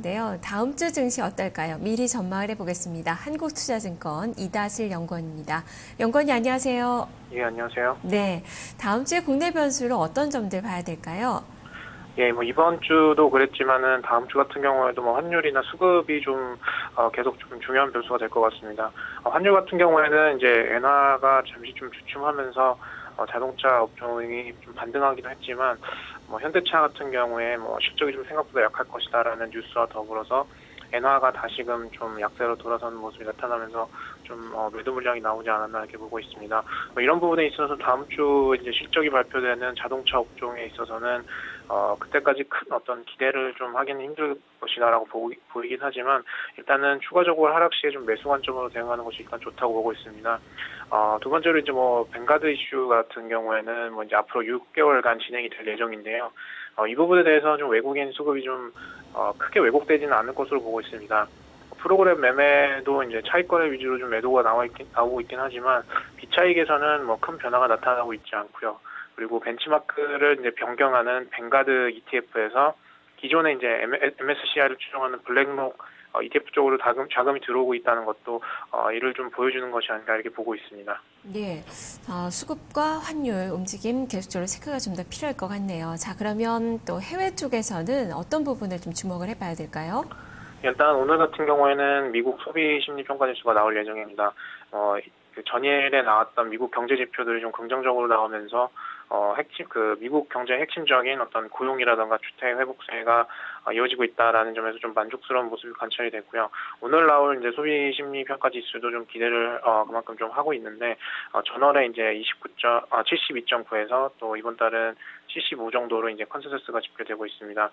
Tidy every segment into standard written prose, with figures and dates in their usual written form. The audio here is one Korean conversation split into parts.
네요. 다음 주 증시 어떨까요? 미리 전망을 해보겠습니다. 한국투자증권 이다슬 연구원입니다. 연구원이 안녕하세요. 예, 안녕하세요. 네, 다음 주에 국내 변수로 어떤 점들 봐야 될까요? 예, 뭐 이번 주도 그랬지만은 다음 주 같은 경우에도 뭐 환율이나 수급이 좀 계속 좀 중요한 변수가 될 것 같습니다. 환율 같은 경우에는 이제 엔화가 잠시 좀 주춤하면서 자동차 업종이 좀 반등하기도 했지만 뭐 현대차 같은 경우에 뭐 실적이 좀 생각보다 약할 것이다라는 뉴스와 더불어서 엔화가 다시금 좀 약세로 돌아서는 모습이 나타나면서 좀 매도 물량이 나오지 않았나 이렇게 보고 있습니다. 뭐 이런 부분에 있어서 다음 주 이제 실적이 발표되는 자동차 업종에 있어서는 그때까지 큰 어떤 기대를 좀 하기는 힘들 것이다라고 보이긴 하지만 일단은 추가적으로 하락 시에 좀 매수 관점으로 대응하는 것이 일단 좋다고 보고 있습니다. 두 번째로 이제 뭐 뱅가드 이슈 같은 경우에는 뭐 이제 앞으로 6개월간 진행이 될 예정인데요. 이 부분에 대해서 좀 외국인 수급이 좀 크게 왜곡되지는 않을 것으로 보고 있습니다. 프로그램 매매도 이제 차익거래 위주로 좀 매도가 나오고 있긴 하지만 비차익에서는 뭐 큰 변화가 나타나고 있지 않고요. 그리고 벤치마크를 이제 변경하는 뱅가드 ETF에서 기존에 이제 MSCI를 추종하는 블랙록 ETF 쪽으로 자금이 들어오고 있다는 것도 이를 좀 보여주는 것이 아닌가 이렇게 보고 있습니다. 예, 수급과 환율 움직임 계속적으로 체크가 좀 더 필요할 것 같네요. 자, 그러면 또 해외 쪽에서는 어떤 부분을 좀 주목을 해봐야 될까요? 일단 오늘 같은 경우에는 미국 소비 심리 평가 지수가 나올 예정입니다. 그 전일에 나왔던 미국 경제 지표들이 좀 긍정적으로 나오면서 미국 경제의 핵심적인 어떤 고용이라든가 주택 회복세가 이어지고 있다라는 점에서 좀 만족스러운 모습이 관찰이 됐고요. 오늘 나올 이제 소비 심리 평가 지수도 좀 기대를 그만큼 좀 하고 있는데 전월에 이제 72.9에서 또 이번 달은 75 정도로 이제 컨센서스가 집계되고 있습니다.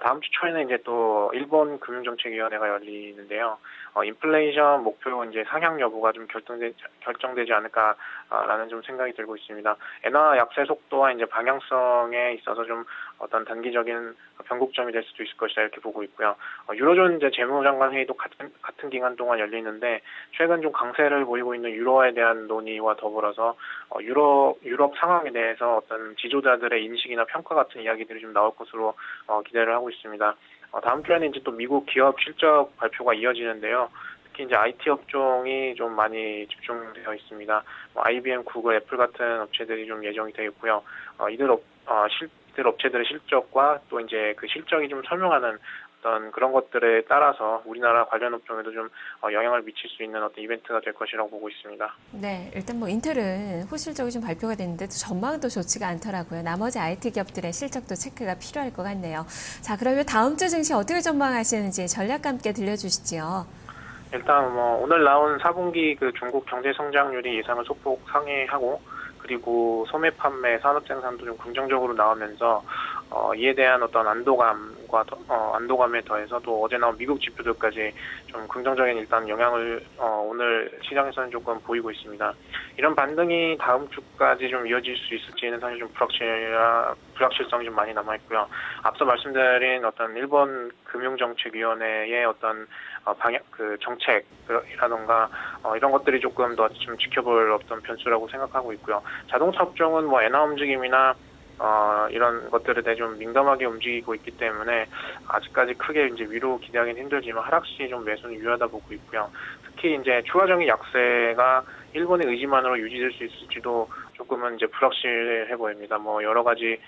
다음 주 초에는 이제 또 일본 금융정책위원회가 열리는데요. 인플레이션 목표 이제 상향 여부가 좀 결정되지 않을까라는 좀 생각이 들고 있습니다. 엔화 약세 속도와 이제 방향성에 있어서 좀 어떤 단기적인 변곡점이 될 수도 있을 것이다 이렇게 보고 있고요. 유로존 이제 재무장관 회의도 같은 기간 동안 열리는데 최근 좀 강세를 보이고 있는 유로화에 대한 논의와 더불어서 유럽 상황에 대해서 어떤 지도자들의 인식이나 평가 같은 이야기들이 좀 나올 것으로 기대를 하고 있습니다. 다음 주에는 이제 또 미국 기업 실적 발표가 이어지는데요. 특히 이제 IT 업종이 좀 많이 집중되어 있습니다. IBM, 구글, 애플 같은 업체들이 좀 예정이 되어 있고요. 이들 업체들의 실적과 또 이제 그 실적이 좀 설명하는 어떤 그런 것들에 따라서 우리나라 관련 업종에도 좀 영향을 미칠 수 있는 어떤 이벤트가 될 것이라고 보고 있습니다. 네, 일단 뭐 인텔은 호실적이 좀 발표가 됐는데 전망도 좋지가 않더라고요. 나머지 IT 기업들의 실적도 체크가 필요할 것 같네요. 자, 그러면 다음 주 증시 어떻게 전망하시는지 전략과 함께 들려주시죠. 일단 뭐 오늘 나온 4분기 그 중국 경제 성장률이 예상을 소폭 상회하고 그리고 소매 판매 산업 생산도 좀 긍정적으로 나오면서 이에 대한 어떤 안도감에 더해서 또 어제 나온 미국 지표들까지 좀 긍정적인 일단 영향을 오늘 시장에서는 조금 보이고 있습니다. 이런 반등이 다음 주까지 좀 이어질 수 있을지는 사실 좀 불확실성이 좀 많이 남아 있고요. 앞서 말씀드린 어떤 일본 금융정책위원회의 어떤 정책이라던가 이런 것들이 조금 더 좀 지켜볼 어떤 변수라고 생각하고 있고요. 자동차 업종은 뭐 엔화 움직임이나 이런 것들에 대해 좀 민감하게 움직이고 있기 때문에 아직까지 크게 이제 위로 기대하기는 힘들지만 하락 시 좀 매수는 유효하다 보고 있고요. 특히 이제 추가적인 약세가 일본의 의지만으로 유지될 수 있을지도 조금은 이제 불확실해 보입니다. 뭐 여러 가지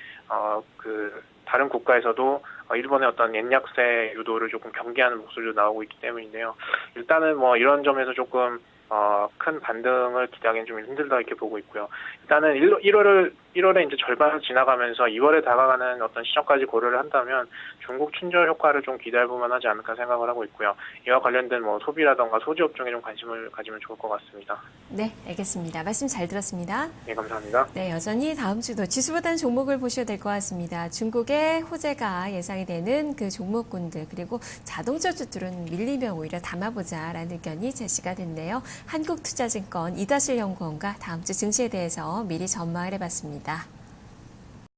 다른 국가에서도 일본의 어떤 엔약세 유도를 조금 경계하는 목소리도 나오고 있기 때문인데요. 일단은 뭐 이런 점에서 조금 큰 반등을 기대하기는 좀 힘들다 이렇게 보고 있고요. 일단은 1월에 이제 절반을 지나가면서 2월에 다가가는 어떤 시점까지 고려를 한다면 중국 춘절 효과를 좀 기대할 만하지 않을까 생각을 하고 있고요. 이와 관련된 뭐 소비라던가 소재 업종에 좀 관심을 가지면 좋을 것 같습니다. 네, 알겠습니다. 말씀 잘 들었습니다. 네, 감사합니다. 네, 여전히 다음 주도 지수보다는 종목을 보셔야 될 것 같습니다. 중국의 호재가 예상이 되는 그 종목군들 그리고 자동차주들은 밀리면 오히려 담아보자라는 의견이 제시가 됐네요. 한국투자증권 이다슬 연구원과 다음 주 증시에 대해서 미리 전망을 해봤습니다.